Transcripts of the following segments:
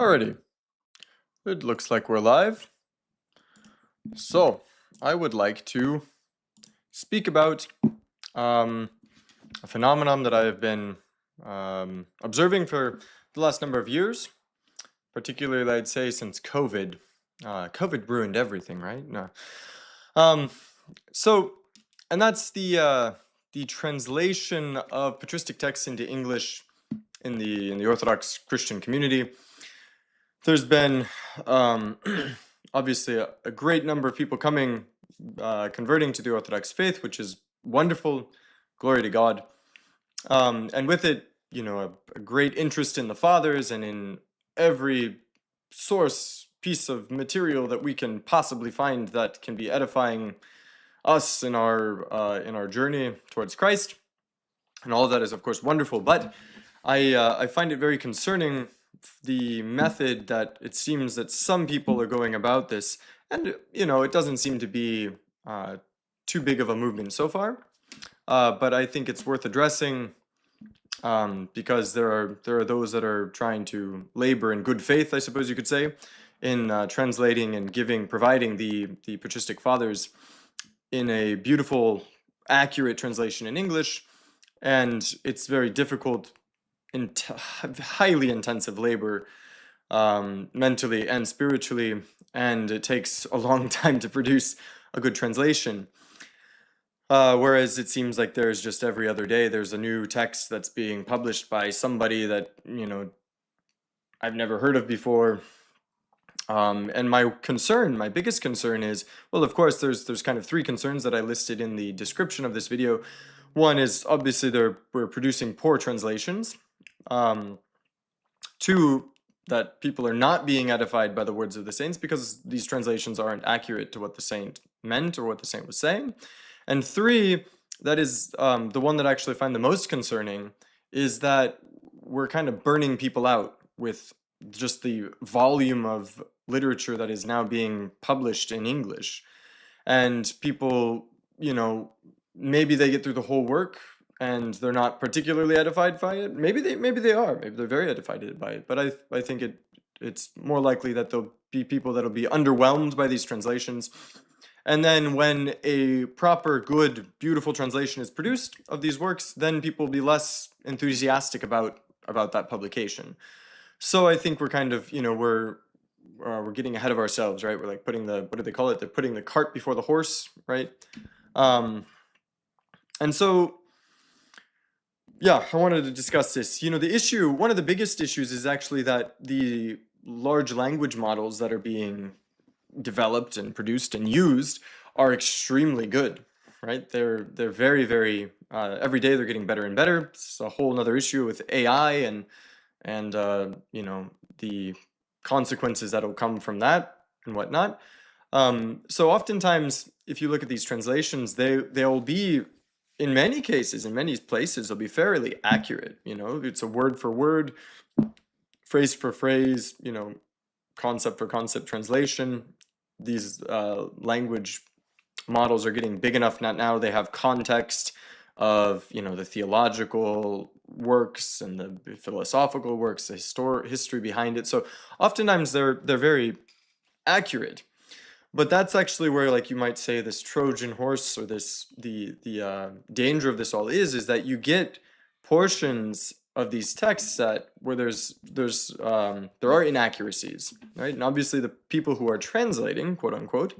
Alrighty, it looks like we're live. So, I would like to speak about a phenomenon that I have been observing for the last number of years, particularly I'd say since COVID. COVID ruined everything, right? No. Um, so, and that's the translation of patristic texts into English in the Orthodox Christian community. There's been obviously a great number of people converting to the Orthodox faith, which is wonderful. Glory to God. And with it, a great interest in the fathers and in every piece of material that we can possibly find that can be edifying us in our journey towards Christ. And all of that is, of course, wonderful. But I find it very concerning the method that it seems that some people are going about this, and it doesn't seem to be too big of a movement so far. But I think it's worth addressing because there are those that are trying to labor in good faith, I suppose you could say, in translating and providing the patristic fathers in a beautiful, accurate translation in English, and it's very difficult, highly intensive labor, mentally and spiritually, and it takes a long time to produce a good translation. Whereas it seems like there's just every other day there's a new text that's being published by somebody that I've never heard of before. And my biggest concern is, well, of course, there's kind of three concerns that I listed in the description of this video. One is obviously we're producing poor translations. Two, that people are not being edified by the words of the saints because these translations aren't accurate to what the saint meant or what the saint was saying. And three, that is the one that I actually find the most concerning, is that we're kind of burning people out with just the volume of literature that is now being published in English. And people, maybe they get through the whole work and they're not particularly edified by it. Maybe they are. Maybe they're very edified by it. But I think it's more likely that there'll be people that'll be underwhelmed by these translations. And then when a proper, good, beautiful translation is produced of these works, then people will be less enthusiastic about that publication. So I think we're kind of, we're getting ahead of ourselves, right? We're like what do they call it? They're putting the cart before the horse, right? And so, yeah, I wanted to discuss this. One of the biggest issues is actually that the large language models that are being developed and produced and used are extremely good, right? They're very, very, every day they're getting better and better. It's a whole nother issue with AI and the consequences that'll come from that and whatnot. So oftentimes, if you look at these translations, they'll be, in many cases, in many places, they'll be fairly accurate. It's a word for word, phrase for phrase, concept for concept translation. These language models are getting big enough now they have context of the theological works and the philosophical works, the history behind it. So oftentimes they're very accurate. But that's actually where, like, you might say this Trojan horse, or the danger of this all is that you get portions of these texts where there are inaccuracies, right? And obviously the people who are translating, quote unquote,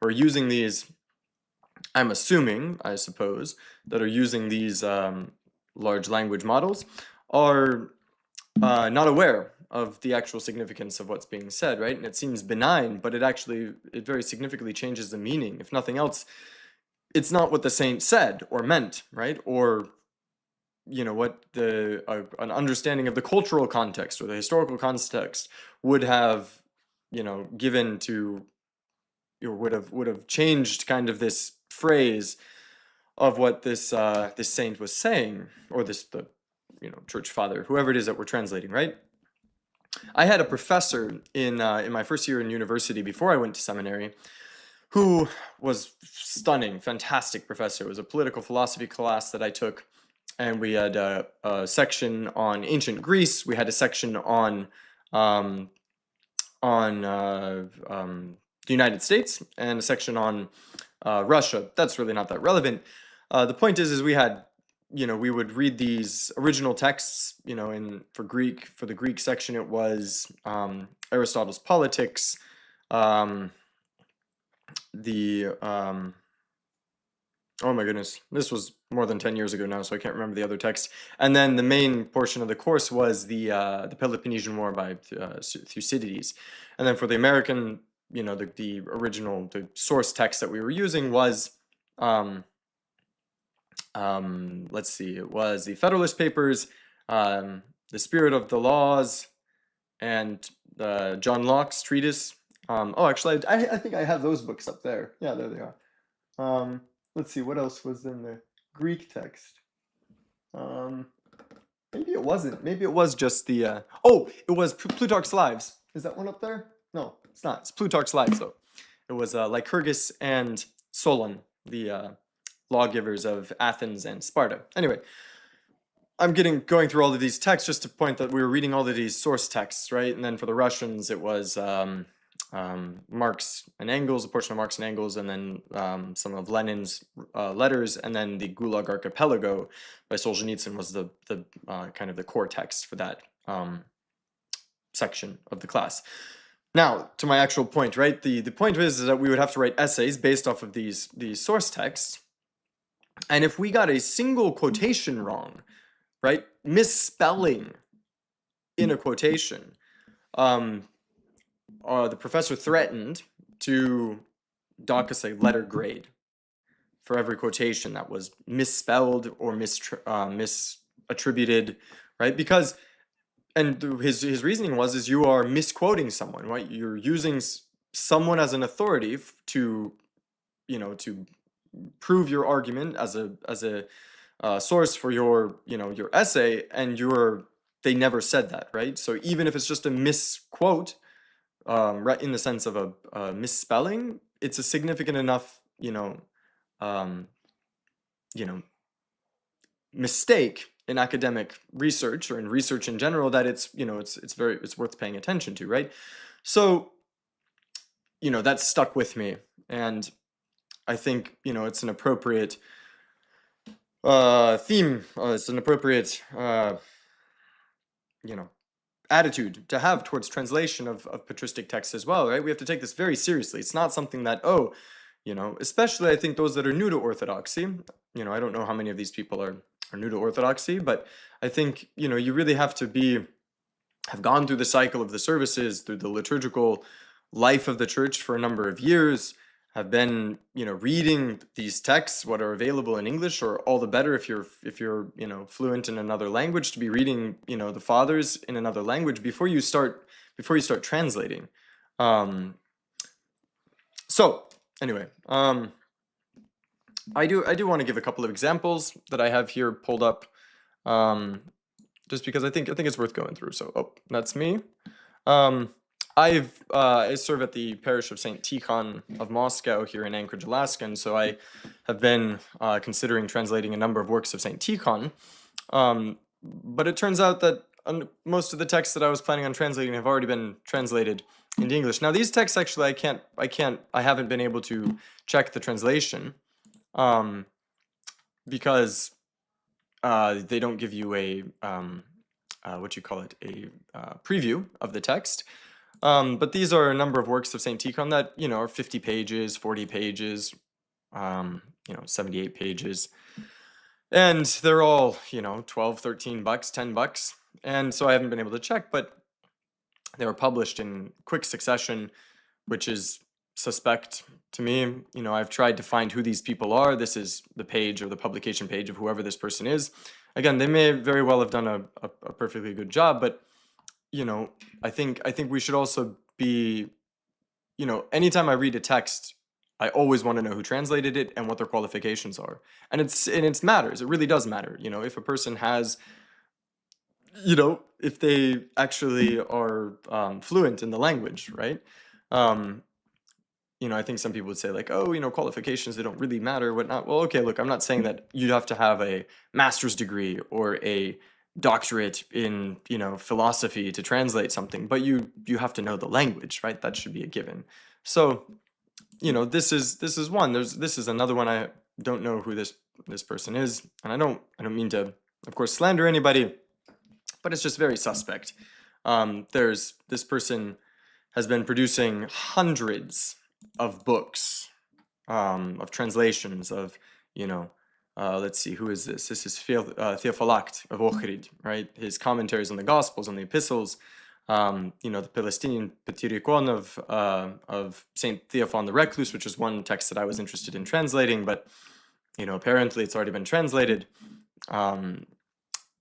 who are using these, I'm assuming, I suppose, that are using these large language models are not aware of the actual significance of what's being said, right? And it seems benign, but it very significantly changes the meaning. If nothing else, it's not what the saint said or meant, right? Or what an understanding of the cultural context or the historical context would have given to, or would have changed kind of this phrase of what this saint was saying, or the church father, whoever it is that we're translating, right? I had a professor in my first year in university before I went to seminary, who was stunning, fantastic professor. It was a political philosophy class that I took, and we had a section on ancient Greece. We had a section on on the United States and a section on Russia. That's really not that relevant. The point is we had, we would read these original texts, for the Greek section, it was Aristotle's Politics, the oh my goodness, this was more than 10 years ago now, so I can't remember the other text. And then the main portion of the course was the Peloponnesian War by Thucydides. And then for the American, the original, the source text that we were using was, let's see, it was the Federalist Papers, The Spirit of the Laws, and John Locke's treatise. Oh, actually, I think I have those books up there. Yeah, there they are. Let's see, what else was in the Greek text? Maybe it wasn't. Maybe it was just the, oh, it was Plutarch's Lives. Is that one up there? No, it's not. It's Plutarch's Lives, though. It was Lycurgus and Solon, the lawgivers of Athens and Sparta. Anyway, I'm going through all of these texts just to point that we were reading all of these source texts, right? And then for the Russians, it was Marx and Engels, a portion of Marx and Engels, and then some of Lenin's letters, and then the Gulag Archipelago by Solzhenitsyn was the kind of the core text for that section of the class. Now, to my actual point, right? The point is that we would have to write essays based off of these source texts, and if we got a single quotation wrong, right, misspelling in a quotation, the professor threatened to dock us a letter grade for every quotation that was misspelled or misattributed, right? Because, and his reasoning was, you are misquoting someone, right? You're using someone as an authority to, to prove your argument as a source for your, your essay, and they never said that, right? So even if it's just a misquote, right, in the sense of a misspelling, it's a significant enough, mistake in academic research or in research in general that it's worth paying attention to, right? So, that stuck with me, and I think, it's an appropriate theme. It's an appropriate, attitude to have towards translation of patristic texts as well, right? We have to take this very seriously. It's not something that, especially I think those that are new to Orthodoxy, I don't know how many of these people are new to Orthodoxy, but I think, you really have to have gone through the cycle of the services, through the liturgical life of the church for a number of years, have been, reading these texts, what are available in English, or all the better if you're fluent in another language, to be reading, the fathers in another language before you start translating. So anyway, I do want to give a couple of examples that I have here pulled up, just because I think it's worth going through. So, that's me. I serve at the parish of St. Tikhon of Moscow here in Anchorage, Alaska, and so I have been considering translating a number of works of St. Tikhon. But it turns out that most of the texts that I was planning on translating have already been translated into English. Now, these texts actually I haven't been able to check the translation, because they don't give you a preview of the text. But these are a number of works of St. Tikhon that, are 50 pages, 40 pages, 78 pages. And they're all, $12, $13, $10. And so I haven't been able to check, but they were published in quick succession, which is suspect to me. I've tried to find who these people are. This is the page or the publication page of whoever this person is. Again, they may very well have done a perfectly good job, but I think we should also be, anytime I read a text, I always want to know who translated it and what their qualifications are. And it matters. It really does matter. If a person has, if they actually are fluent in the language, right? I think some people would say like, qualifications, they don't really matter, whatnot. Well, okay, look, I'm not saying that you'd have to have a master's degree or a doctorate in, philosophy to translate something, but you have to know the language, right? That should be a given. So, this is one. This is another one. I don't know who this person is, and I don't mean to, of course, slander anybody, but it's just very suspect. There's this person has been producing hundreds of books, of translations of, let's see, who is this? This is Theophylact of Ohrid, right? His commentaries on the Gospels, on the Epistles, the Palestinian Patristic of Saint Theophan the Recluse, which is one text that I was interested in translating, but apparently it's already been translated, and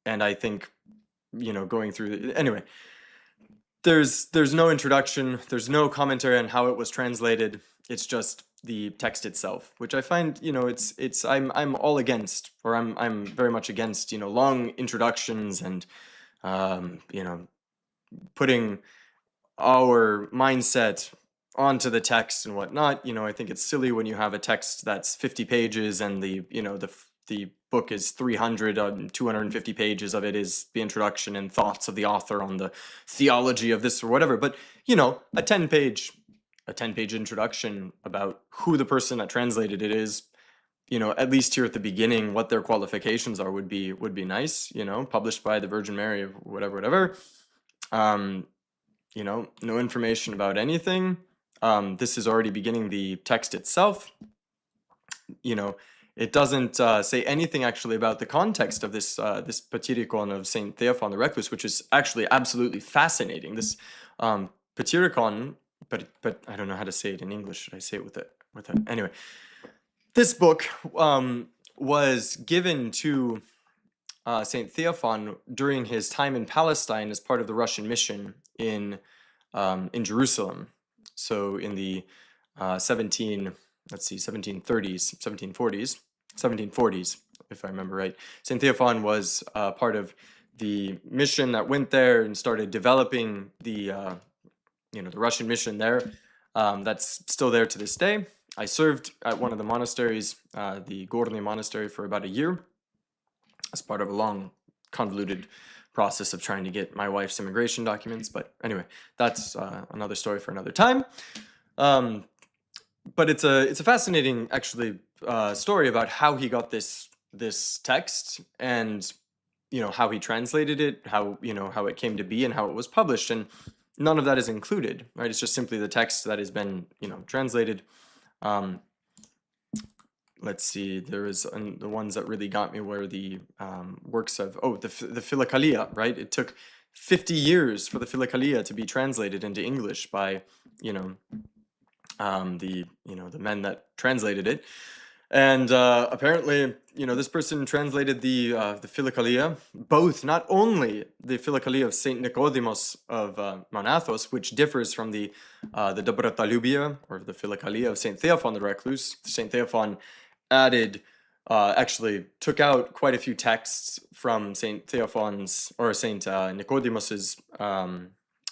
I think going through anyway. There's no introduction. There's no commentary on how it was translated. It's just the text itself, which I find I'm all against, or I'm very much against long introductions and putting our mindset onto the text and whatnot. I think it's silly when you have a text that's 50 pages and the book is 300, 250 pages of it is the introduction and thoughts of the author on the theology of this or whatever. But a 10-page introduction about who the person that translated it is, at least here at the beginning, what their qualifications are would be nice. Published by the Virgin Mary or whatever. No information about anything. This is already beginning the text itself. It doesn't say anything actually about the context of this Patyricon of Saint Theophan the Recluse, which is actually absolutely fascinating. This Patyricon, but I don't know how to say it in English. Should I say it with it? Anyway, this book was given to Saint Theophan during his time in Palestine as part of the Russian mission in Jerusalem. So in the 1740s, if I remember right. Saint Theophan was part of the mission that went there and started developing the Russian mission there. That's still there to this day. I served at one of the monasteries, the Gorny Monastery, for about a year as part of a long, convoluted process of trying to get my wife's immigration documents. But anyway, that's another story for another time. But it's a fascinating, actually, story about how he got this text and how he translated it, how it came to be, and how it was published. And none of that is included, right? It's just simply the text that has been translated. Let's see, there is the ones that really got me were the works of the Philokalia, right? It took 50 years for the Philokalia to be translated into English by the men that translated it. And apparently, this person translated the Philokalia, both, not only the Philokalia of Saint Nicodemus of Mount Athos, which differs from the Dobrotalubia, or the Philokalia of Saint Theophan the Recluse. Saint Theophan added, actually took out quite a few texts from Saint Theophan's, or Saint Nicodemus's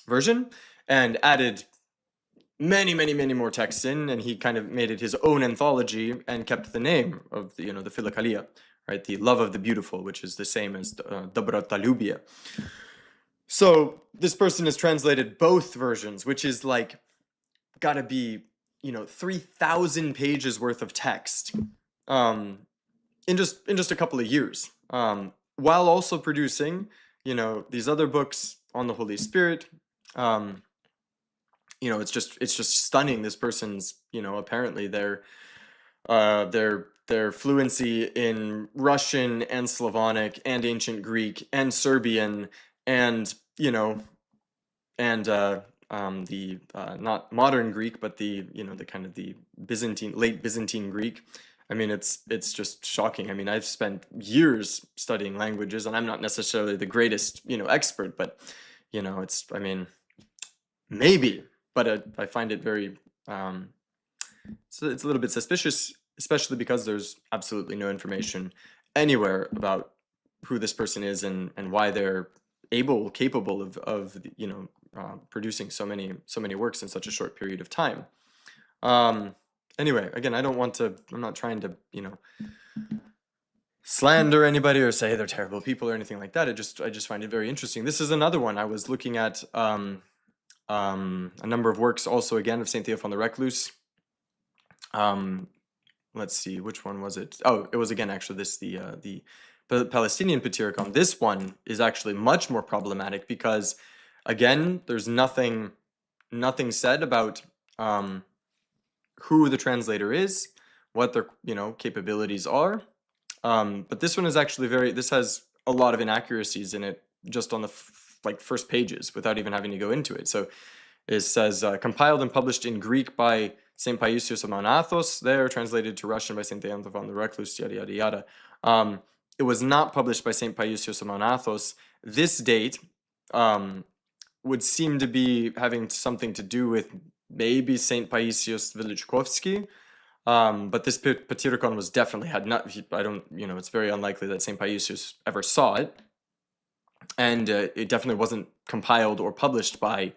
version, and added many more texts in, and he kind of made it his own anthology and kept the name of the Philokalia, right? The love of the beautiful, which is the same as Dobrotalubia. So this person has translated both versions, which is like gotta be 3,000 pages worth of text in just a couple of years, while also producing these other books on the Holy Spirit. It's just stunning. This person's, apparently their fluency in Russian and Slavonic and ancient Greek and Serbian and the not modern Greek, but the the kind of the late Byzantine Greek. I mean, it's just shocking. I mean, I've spent years studying languages, and I'm not necessarily the greatest expert, but maybe. But I find it very, so it's a little bit suspicious, especially because there's absolutely no information anywhere about who this person is and why they're capable of producing so many works in such a short period of time. Anyway, again, I'm not trying to, slander anybody or say they're terrible people or anything like that. I just find it very interesting. This is another one. I was looking at a number of works also again of Saint Theophan the Recluse. Let's see, which one was it? Oh, it was again actually the Palestinian Patristic. This one is actually much more problematic because again, there's nothing said about who the translator is, what their capabilities are. But this one is actually this has a lot of inaccuracies in it just on the first pages without even having to go into it. So it says compiled and published in Greek by St. Paisios of Mount Athos, there translated to Russian by St. Theophan the Recluse, yada yada yada. It was not published by St. Paisios of Mount Athos. This date would seem to be having something to do with maybe St. Paisios Velichkovsky. But this Patyricon was definitely it's very unlikely that St. Paisios ever saw it. And it definitely wasn't compiled or published by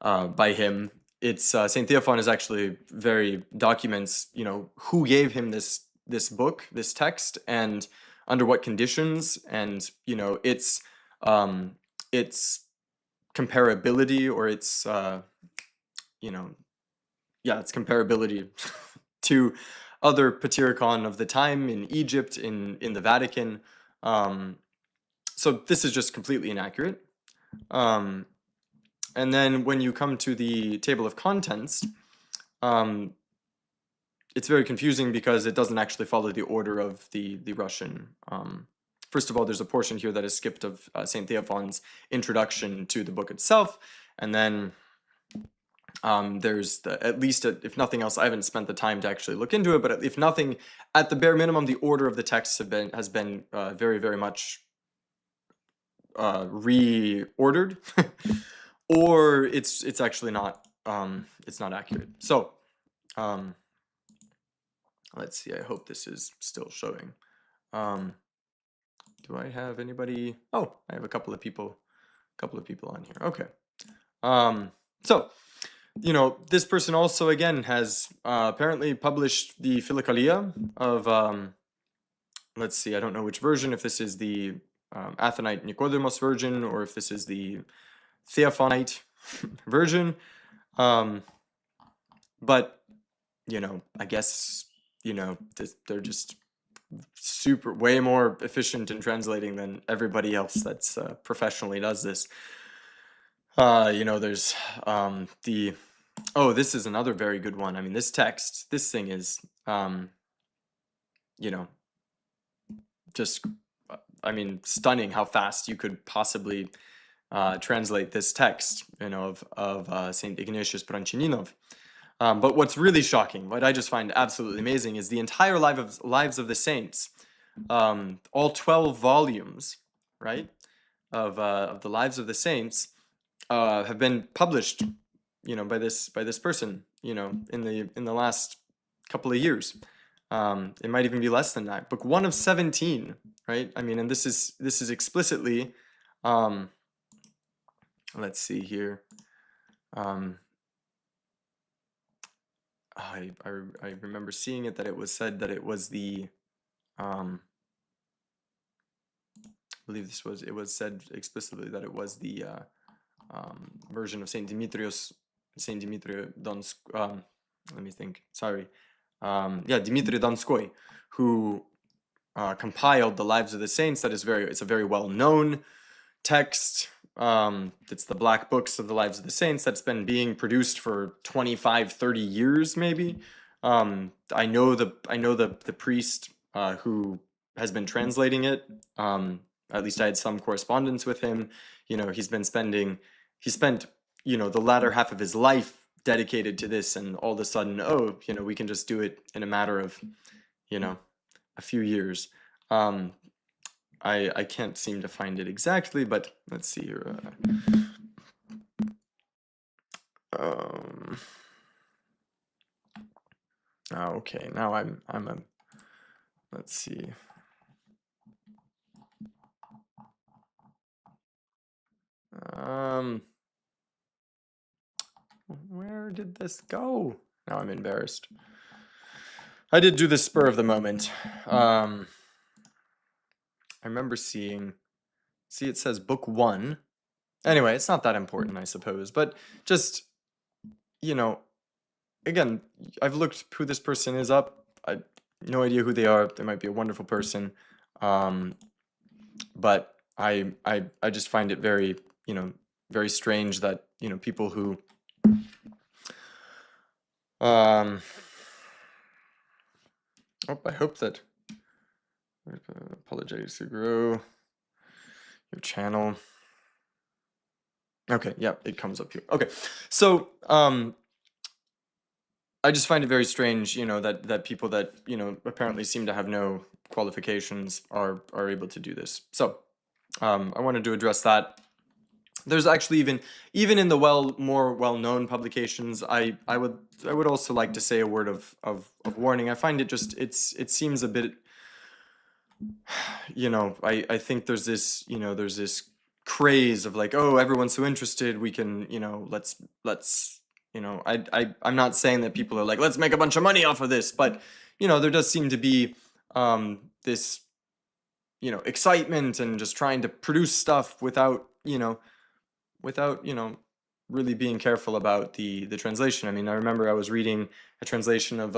him. It's St. Theophan is actually documents, who gave him this book, this text, and under what conditions, and its comparability or its its comparability to other Patyricon of the time in Egypt, in the Vatican. So this is just completely inaccurate. And then when you come to the table of contents, it's very confusing because it doesn't actually follow the order of the Russian. First of all, there's a portion here that is skipped of St. Theophan's introduction to the book itself, and then there's at least, if nothing else, I haven't spent the time to actually look into it, but if nothing, at the bare minimum, the order of the texts has been very, very much reordered, or it's actually not it's not accurate. So let's see. I hope this is still showing. Do I have anybody? Oh, I have a couple of people on here. Okay. So this person also again has apparently published the Philokalia of let's see, I don't know which version, if this is the Athonite Nicodemus version or if this is the Theophanite version. But I guess they're just way more efficient in translating than everybody else that's professionally does this. There's this is another very good one. I mean, this thing is just stunning how fast you could possibly translate this text of Saint Ignatius Branchininov. But what's really shocking, what I just find absolutely amazing, is the entire lives of the saints, all 12 volumes, right, of the lives of the saints, have been published, by this person, in the last couple of years. It might even be less than that. Book 1 of 17, right? I mean, and this is explicitly, let's see here. I remember seeing it, that it was said that it was the I believe it was said explicitly that it was the version of Saint Dimitri Donskoy. Let me think. Sorry. Dimitri Donskoy, who compiled the lives of the saints. It's a very well known text. It's the black books of the lives of the saints that's been being produced for 25, 30 years, maybe. I know the priest who has been translating it. At least I had some correspondence with him. He spent the latter half of his life dedicated to this, and all of a sudden, we can just do it in a matter of, a few years. I can't seem to find it exactly, but let's see here. Okay, now let's see. Where did this go? Now I'm embarrassed. I did do this spur of the moment. I remember seeing, see, it says book 1. Anyway, it's not that important, I suppose, but just, you know, again, I've looked who this person is up. I no idea who they are. They might be a wonderful person. Um, but I just find it very, very strange that, people who um oh, I hope that apologize to grow your channel. Okay, yeah, it comes up here. Okay. So, I just find it very strange, that people that, apparently seem to have no qualifications are able to do this. So, I wanted to address that. There's actually even in the more well-known publications, I would also like to say a word of warning. I find it seems a bit, I think there's this craze of like, oh, everyone's so interested, we can, let's I'm not saying that people are like, let's make a bunch of money off of this, but there does seem to be this excitement and just trying to produce stuff without really being careful about the translation. I mean, I remember I was reading a translation of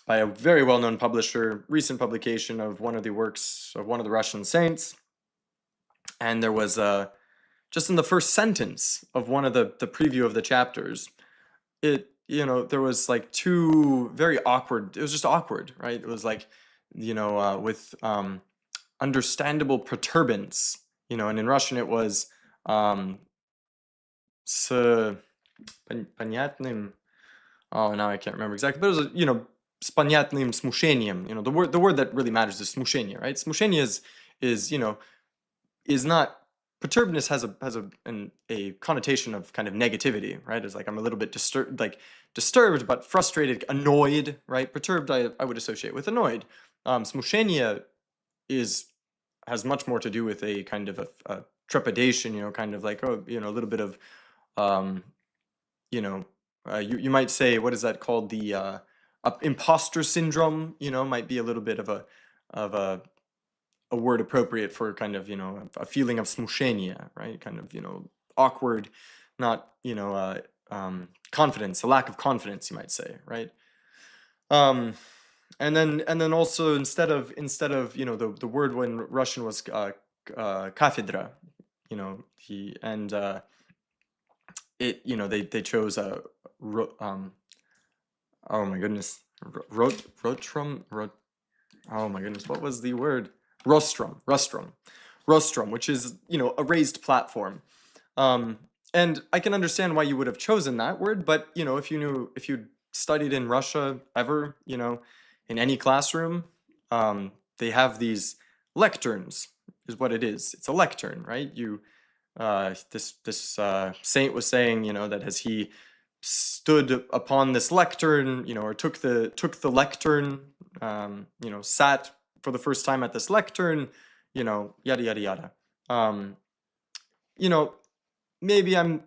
by a very well-known publisher, recent publication of one of the works of one of the Russian saints, and there was just in the first sentence of one of the preview of the chapters, there was like two very awkward. It was just awkward, right? It was like, with understandable perturbance, and in Russian it was с понятным. Oh, now I can't remember exactly, but it was с понятным смущением. The word that really matters is смущение, right? Смущение is not perturbedness has a connotation of kind of negativity, right? It's like I'm a little bit disturbed, but frustrated, annoyed, right? Perturbed, I would associate with annoyed. Смущение has much more to do with a kind of a trepidation, kind of like, oh, a little bit of you might say, what is that called? The imposter syndrome, might be a little bit of a word appropriate for kind of, a feeling of смущение, right? Kind of, awkward, not, confidence, a lack of confidence, you might say, right? And then also instead of the word when Russian was cafedra, he and they chose a oh my goodness, rotrum, oh my goodness, what was the word? Rostrum, which is a raised platform. And I can understand why you would have chosen that word, but if you studied in Russia ever, in any classroom, they have these lecterns, is what it is. It's a lectern, right? This saint was saying, that as he stood upon this lectern, or took the lectern, sat for the first time at this lectern, yada yada yada. Maybe I'm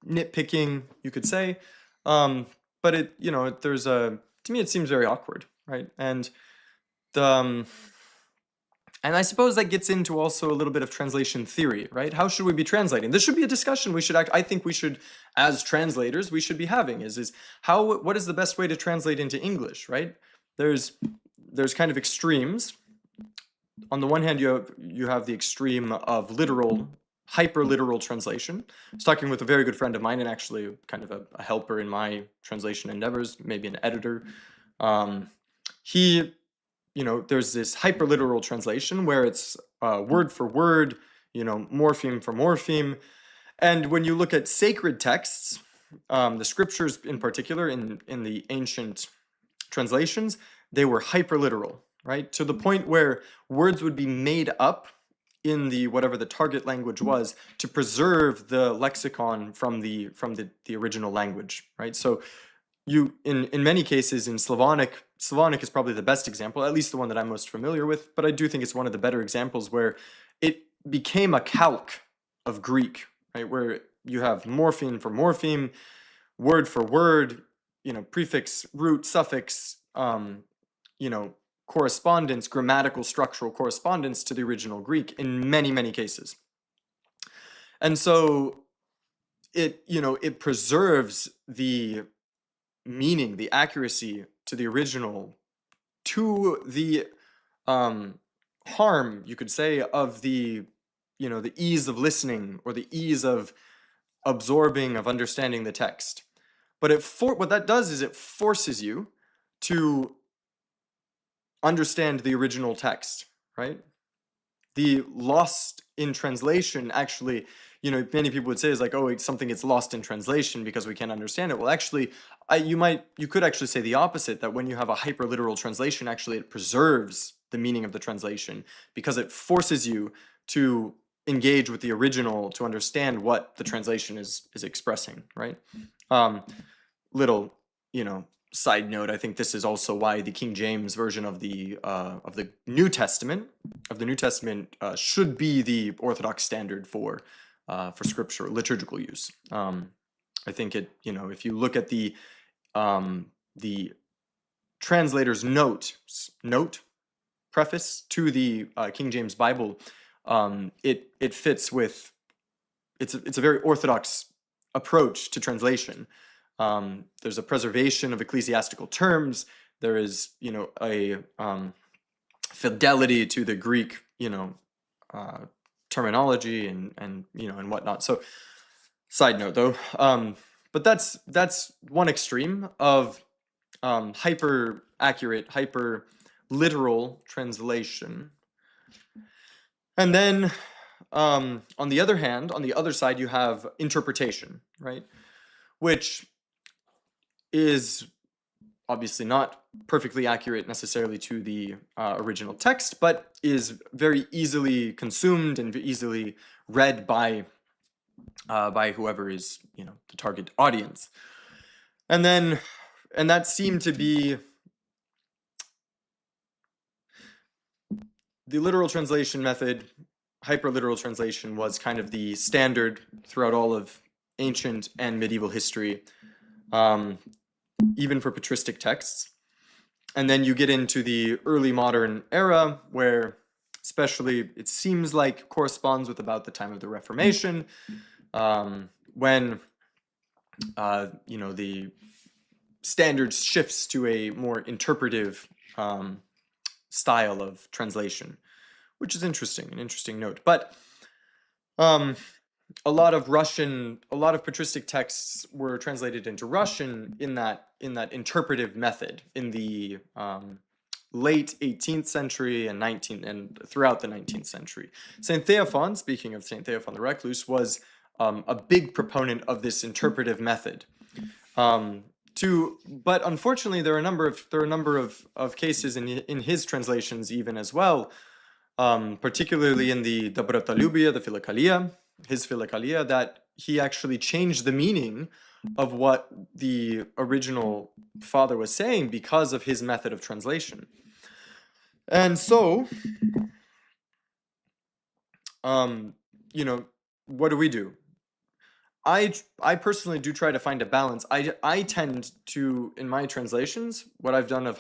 nitpicking, you could say, but there's to me it seems very awkward, right? And I suppose that gets into also a little bit of translation theory, right? How should we be translating? This should be a discussion I think we should, as translators, we should be having what is the best way to translate into English, right? There's kind of extremes. On the one hand, you have the extreme of literal, hyper-literal translation. I was talking with a very good friend of mine and actually kind of a helper in my translation endeavors, maybe an editor. There's this hyperliteral translation where it's word for word, morpheme for morpheme. And when you look at sacred texts, the scriptures in particular, in the ancient translations, they were hyperliteral, right? To the point where words would be made up in the whatever the target language was to preserve the lexicon from the original language, right? So in many cases in Slavonic is probably the best example, at least the one that I'm most familiar with, but I do think it's one of the better examples where it became a calque of Greek, right? Where you have morpheme for morpheme, word for word, prefix, root, suffix, correspondence, grammatical, structural correspondence to the original Greek in many, many cases. And so it preserves the meaning, the accuracy to the original, to the harm, you could say, of the ease of listening or the ease of absorbing, of understanding the text. But what that does is it forces you to understand the original text, right? The lost in translation actually, many people would say is like, oh, something gets lost in translation because we can't understand it. Well, actually, you could actually say the opposite, that when you have a hyperliteral translation, actually it preserves the meaning of the translation because it forces you to engage with the original to understand what the translation is expressing, right? Little, side note, I think this is also why the King James version of the New Testament should be the Orthodox standard for scripture liturgical use. I think if you look at the translator's preface to the King James Bible, it fits with it's a very Orthodox approach to translation. There's a preservation of ecclesiastical terms. There is, a fidelity to the Greek, terminology and whatnot. So, side note though, but that's one extreme of hyper accurate, hyper literal translation. And then, on the other hand, on the other side, you have interpretation, right? Which is obviously not perfectly accurate necessarily to the original text, but is very easily consumed and easily read by whoever is the target audience. And that seemed to be the literal translation method. Hyperliteral translation was kind of the standard throughout all of ancient and medieval history. Even for patristic texts. And then you get into the early modern era where especially it seems like corresponds with about the time of the Reformation, when the standard shifts to a more interpretive style of translation, which is an interesting note. But a lot of patristic texts were translated into Russian in that interpretive method in the late 18th century and throughout the 19th century. Saint Theophan, speaking of Saint Theophan the Recluse, was a big proponent of this interpretive method. But unfortunately, there are a number of cases in his translations even as well, particularly in the Dobrotalubia, the Philokalia, his Philokalia, that he actually changed the meaning of what the original father was saying because of his method of translation. And so, what do we do? I personally do try to find a balance. I tend to, in my translations, what I've done of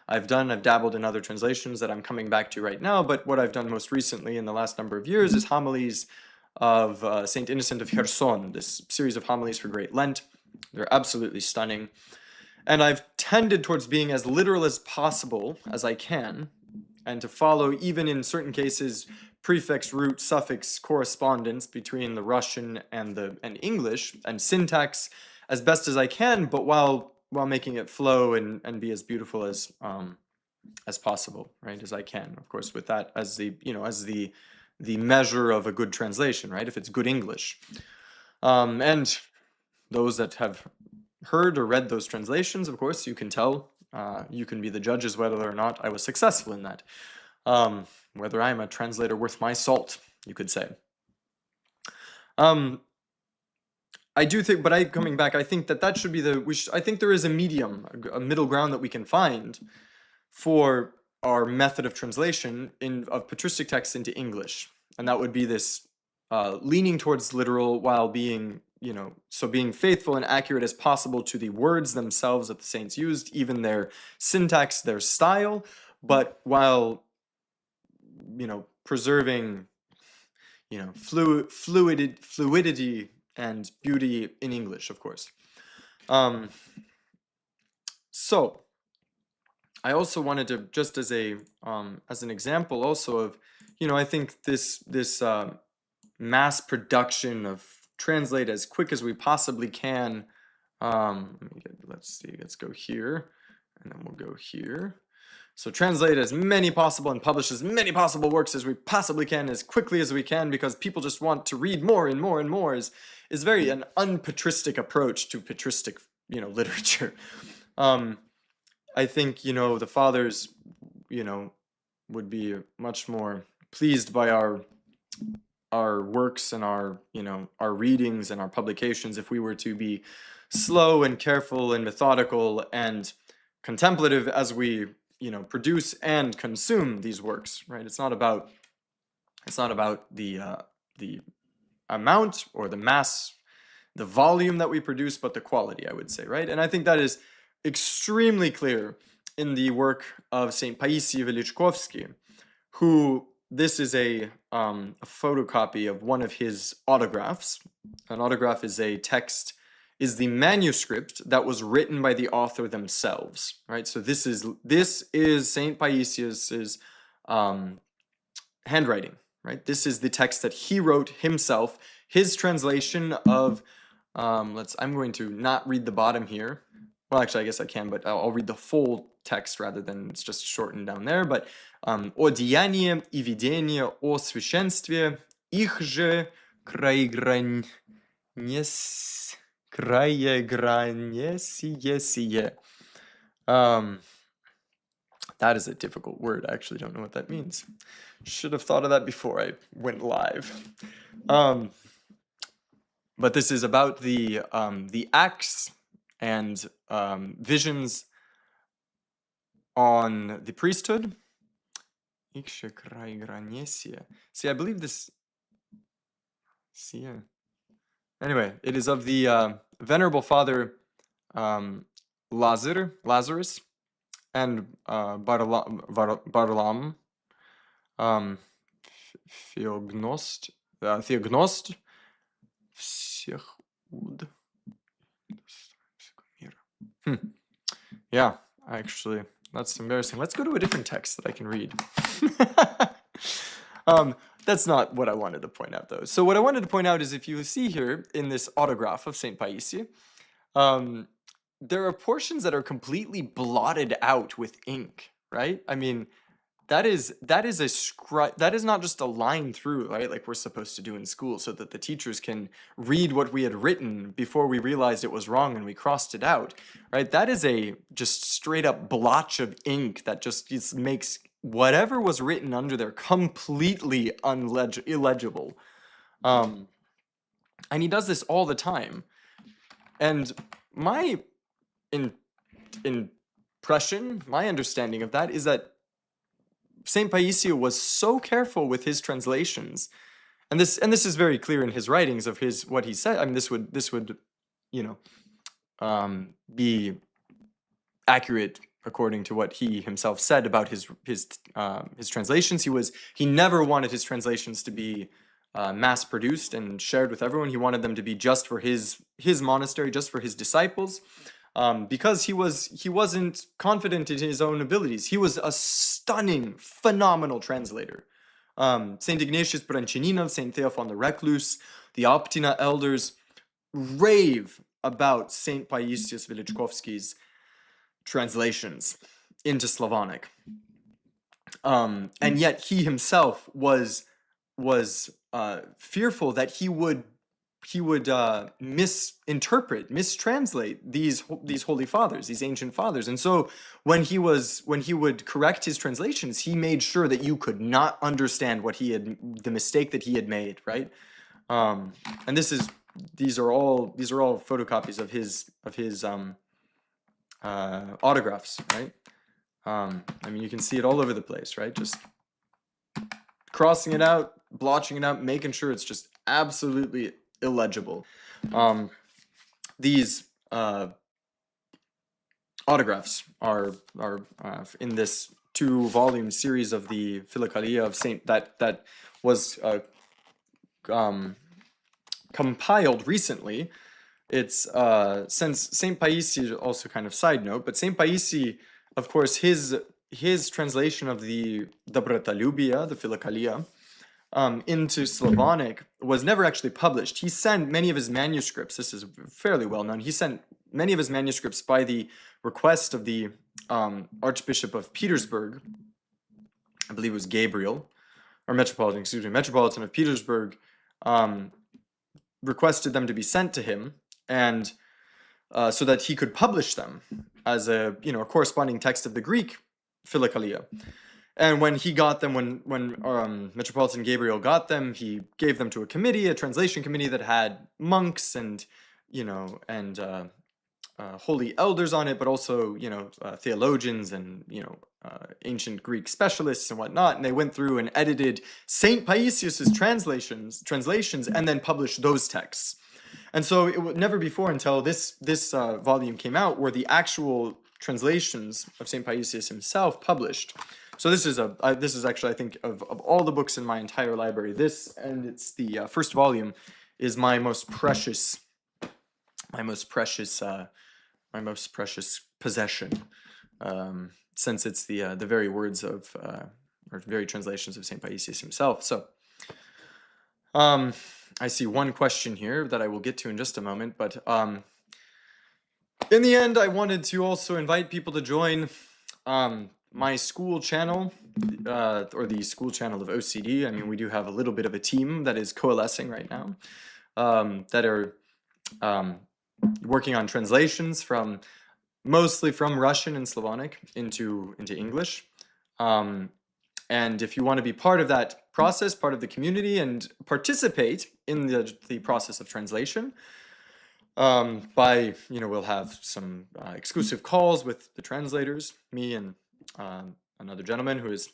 I've dabbled in other translations that I'm coming back to right now, but what I've done most recently in the last number of years is homilies of Saint Innocent of Kherson, this series of homilies for Great Lent. They're absolutely stunning. And I've tended towards being as literal as possible as I can, and to follow, even in certain cases, prefix, root, suffix correspondence between the Russian and English, and syntax as best as I can, but while making it flow and be as beautiful as possible, right, as I can, of course, with that as the measure of a good translation, right, if it's good English. And those that have heard or read those translations, of course, you can tell, you can be the judges whether or not I was successful in that, whether I'm a translator worth my salt, you could say. I do think, but coming back, I think that should be I think there is a medium, a middle ground that we can find for our method of translation of patristic texts into English, and that would be this leaning towards literal while being, so being faithful and accurate as possible to the words themselves that the saints used, even their syntax, their style, but while, preserving, fluidity and beauty in English, of course. So I also wanted to, just as an example also of, I think this mass production of translate as quick as we possibly can. Let's see, let's go here, and then we'll go here. So translate as many possible and publish as many possible works as we possibly can, as quickly as we can, because people just want to read more and more and more, is very an unpatristic approach to patristic, literature. I think, the fathers, would be much more pleased by our works and our readings and our publications if we were to be slow and careful and methodical and contemplative as we produce and consume these works, right? It's not about the amount or the mass, the volume that we produce, but the quality, I would say, right? And I think that is extremely clear in the work of Saint Paisi Velichkovsky, who, this is a photocopy of one of his autographs. An autograph is a text, is the manuscript that was written by the author themselves, right? So this is Saint Paisius's handwriting, right? This is the text that he wrote himself, his translation of, I'm going to not read the bottom here. Well, actually, I guess I can, but I'll read the full text rather than it's just shortened down there. But «О деяние и видение о священстве, их же краегранесие». That is a difficult word. I actually don't know what that means. Should have thought of that before I went live. But this is about the acts and visions on the priesthood. See, I believe this. Anyway, it is of the Venerable Father Lazarus and Barlaam, Theognost. Yeah, actually, that's embarrassing. Let's go to a different text that I can read. That's not what I wanted to point out, though. So what I wanted to point out is, if you see here in this autograph of Saint Paisi, there are portions that are completely blotted out with ink, right? I mean, that is not just a line through, right? Like we're supposed to do in school, so that the teachers can read what we had written before we realized it was wrong and we crossed it out, right? That is a just straight up blotch of ink that just makes whatever was written under there completely illegible. And he does this all the time. And my impression, my understanding of that is that Saint Paisi was so careful with his translations, and this is very clear in his writings of what he said. I mean, this would be accurate according to what he himself said about his translations. He never wanted his translations to be mass produced and shared with everyone. He wanted them to be just for his monastery, just for his disciples. Because he wasn't confident in his own abilities. He was a stunning, phenomenal translator. Saint Ignatius Branchaninov, Saint Theophan the Recluse, the Optina elders rave about Saint Paisius Velichkovsky's translations into Slavonic. And yet he himself was fearful that he would misinterpret, mistranslate these holy fathers, these ancient fathers. And so when he would correct his translations, he made sure that you could not understand the mistake that he had made, right? And these are all photocopies of his autographs, right? I mean, you can see it all over the place, right? Just crossing it out, blotching it out, making sure it's just absolutely illegible. Um, these autographs are in this 2-volume series of the Philokalia of Saint that was um, compiled recently. It's since Saint Paisi, also kind of side note, but Saint Paisi, of course, his translation of the Добротолюбие, the Philokalia, into Slavonic was never actually published. He sent many of his manuscripts, this is fairly well known, he sent many of his manuscripts by the request of the Archbishop of Petersburg, I believe it was Gabriel, or Metropolitan of Petersburg, requested them to be sent to him, and so that he could publish them as a corresponding text of the Greek Philokalia. And when he got them, when Metropolitan Gabriel got them, he gave them to a committee, a translation committee that had monks and holy elders on it, but also theologians and ancient Greek specialists and whatnot. And they went through and edited Saint Paisius's translations, and then published those texts. And so it would never before until this volume came out were the actual translations of Saint Paisius himself published. So this is actually, I think, of all the books in my entire library, this, and it's the first volume, is my most precious possession, since it's the very words of or very translations of Saint Paisius himself. So I see one question here that I will get to in just a moment, but in the end, I wanted to also invite people to join my school channel, or the school channel of OCD. I mean, we do have a little bit of a team that is coalescing right now, that are working on translations mostly from Russian and Slavonic into English. And if you want to be part of that process, part of the community, and participate in the process of translation, we'll have some exclusive calls with the translators, me and another gentleman who is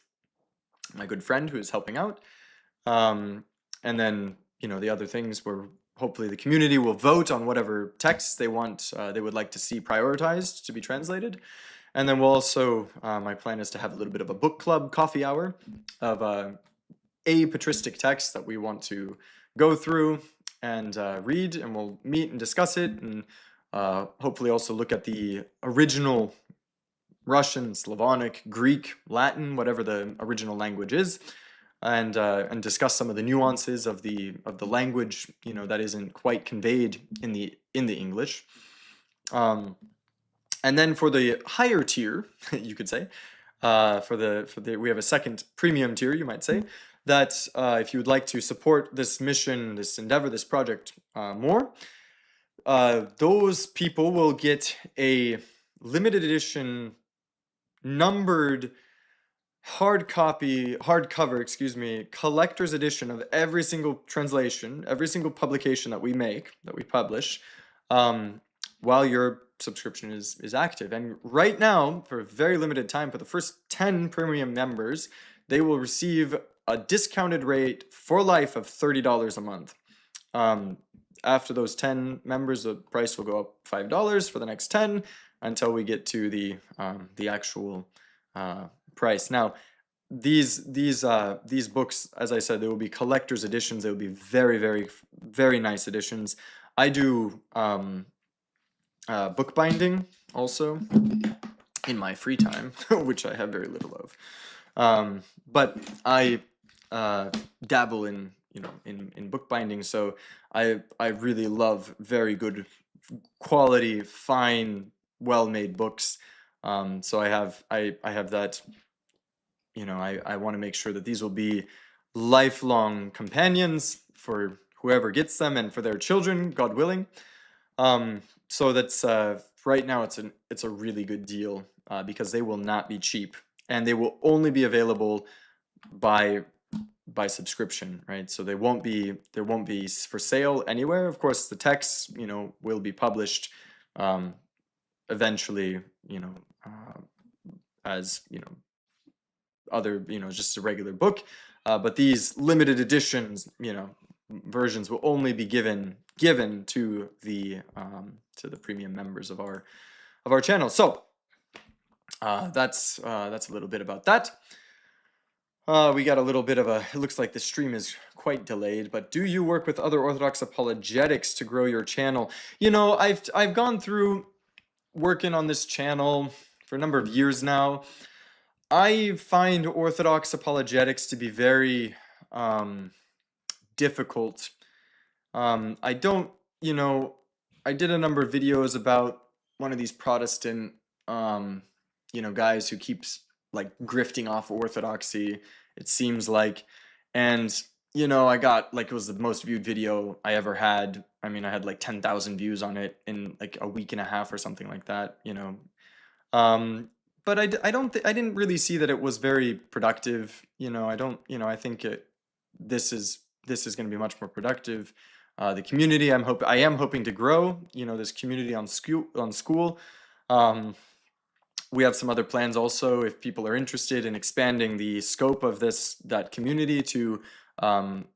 my good friend who is helping out. And then, the other things where hopefully the community will vote on whatever texts they would like to see prioritized to be translated. And then we'll also, my plan is to have a little bit of a book club coffee hour of a patristic text that we want to go through and read, and we'll meet and discuss it, and hopefully also look at the original Russian, Slavonic, Greek, Latin, whatever the original language is, and discuss some of the nuances of the language, that isn't quite conveyed in the English. And then for the higher tier, you could say, we have a second premium tier, you might say, that if you would like to support this mission, this endeavor, this project more, those people will get a limited edition numbered hardcover, collector's edition of every single translation, every single publication that we publish, while your subscription is active. And right now, for a very limited time, for the first 10 premium members, they will receive a discounted rate for life of $30 a month. After those 10 members, the price will go up $5 for the next 10 until we get to the actual price. Now, these books, as I said, they will be collector's editions. They will be very, very, very nice editions. I do bookbinding also in my free time, which I have very little of. But I dabble in bookbinding, so I really love very good quality, fine, well-made books. So I have that. I want to make sure that these will be lifelong companions for whoever gets them and for their children, God willing. So that's right now it's a really good deal because they will not be cheap, and they will only be available by subscription, right? So there won't be for sale anywhere. Of course, the texts will be published eventually, as other just a regular book, but these limited editions, versions will only be given to the premium members of our channel. So that's a little bit about that. We got a little bit of a, it looks like the stream is quite delayed, but do you work with other Orthodox apologetics to grow your channel? You know, I've gone through working on this channel for a number of years now. I find Orthodox apologetics to be very difficult. I don't, you know, I did a number of videos about one of these Protestant, guys who keeps like grifting off orthodoxy, it seems like. And, I got like, it was the most viewed video I ever had. I mean, I had like 10,000 views on it in like a week and a half or something like that, But I didn't really see that it was very productive. I think this is going to be much more productive. The community, I am hoping to grow, this community on school. We have some other plans also if people are interested in expanding the scope of that community to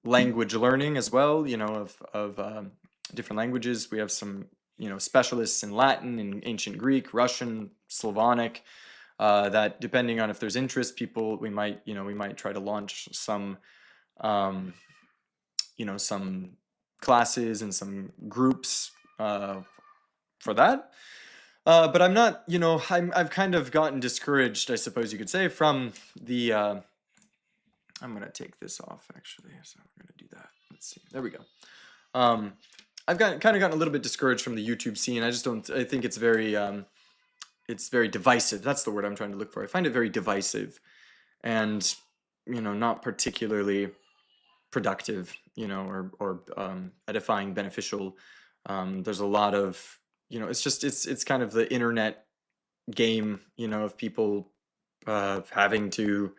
language learning as well, of different languages. We have some, specialists in Latin, in ancient Greek, Russian, Slavonic, that depending on if there's interest, we might try to launch some, some classes and some groups for that. But I'm not, I've kind of gotten discouraged, I suppose you could say, from the, I'm going to take this off actually. So we're going to do that. Let's see. There we go. I've kind of gotten a little bit discouraged from the YouTube scene. I think it's very divisive. That's the word I'm trying to look for. I find it very divisive and, not particularly productive, or edifying, beneficial. There's a lot of, it's kind of the internet game, of people having to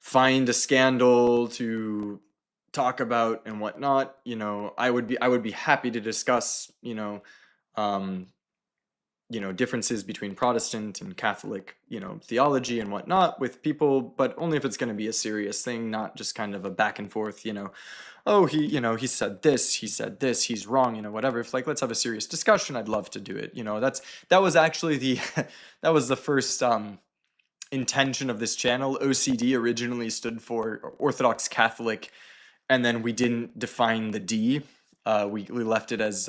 find a scandal to talk about and whatnot. I would be happy to discuss, differences between Protestant and Catholic, theology and whatnot with people, but only if it's going to be a serious thing, not just kind of a back and forth, oh, he said this, he's wrong, whatever. If like, let's have a serious discussion, I'd love to do it. That was actually that was the first intention of this channel. OCD originally stood for Orthodox Catholic, and then we didn't define the D. We left it as,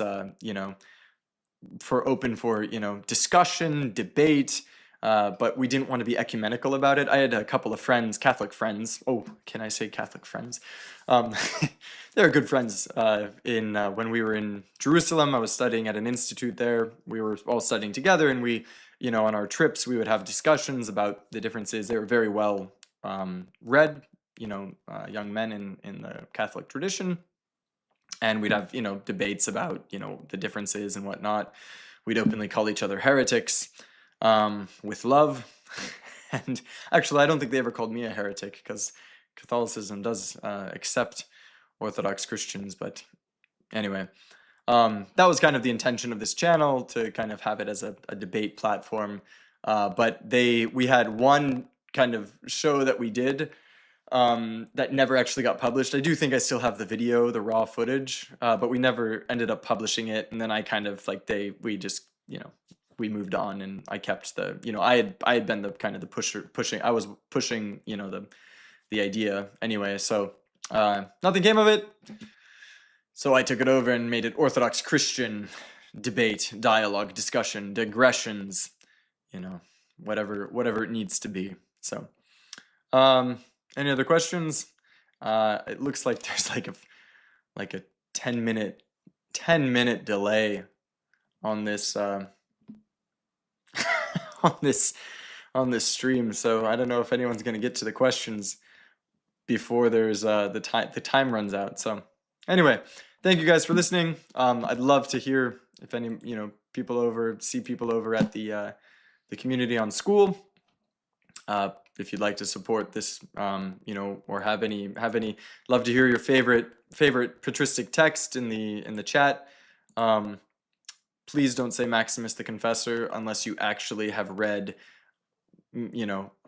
open for, discussion, debate, but we didn't want to be ecumenical about it. I had a couple of friends, Catholic friends. Oh, can I say Catholic friends? They're good friends. When we were in Jerusalem, I was studying at an institute there. We were all studying together, and we, on our trips, we would have discussions about the differences. They were very well read, young men in the Catholic tradition. And we'd have, debates about, the differences and whatnot. We'd openly call each other heretics, with love. And actually, I don't think they ever called me a heretic, because Catholicism does accept Orthodox Christians. But anyway, that was kind of the intention of this channel, to kind of have it as a debate platform. But we had one kind of show that we did that never actually got published. I do think I still have the video, the raw footage, but we never ended up publishing it. And then I kind of like, we moved on, and I kept the, I had been the kind of the pushing, I was pushing, the idea anyway. So nothing came of it. So I took it over and made it Orthodox Christian debate, dialogue, discussion, digressions, whatever it needs to be. So, any other questions? It looks like there's like a 10-minute delay on this on this stream. So I don't know if anyone's gonna get to the questions before there's the time runs out. So anyway, thank you guys for listening. I'd love to hear if any people over at the community on school. If you'd like to support this, or have any, love to hear your favorite patristic text in the chat. Please don't say Maximus the Confessor unless you actually have read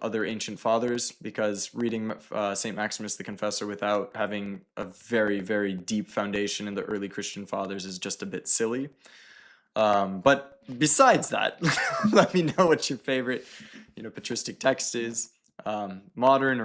other ancient fathers, because reading Saint Maximus the Confessor without having a very, very deep foundation in the early Christian fathers is just a bit silly. But besides that, let me know what your favorite, patristic text is, modern or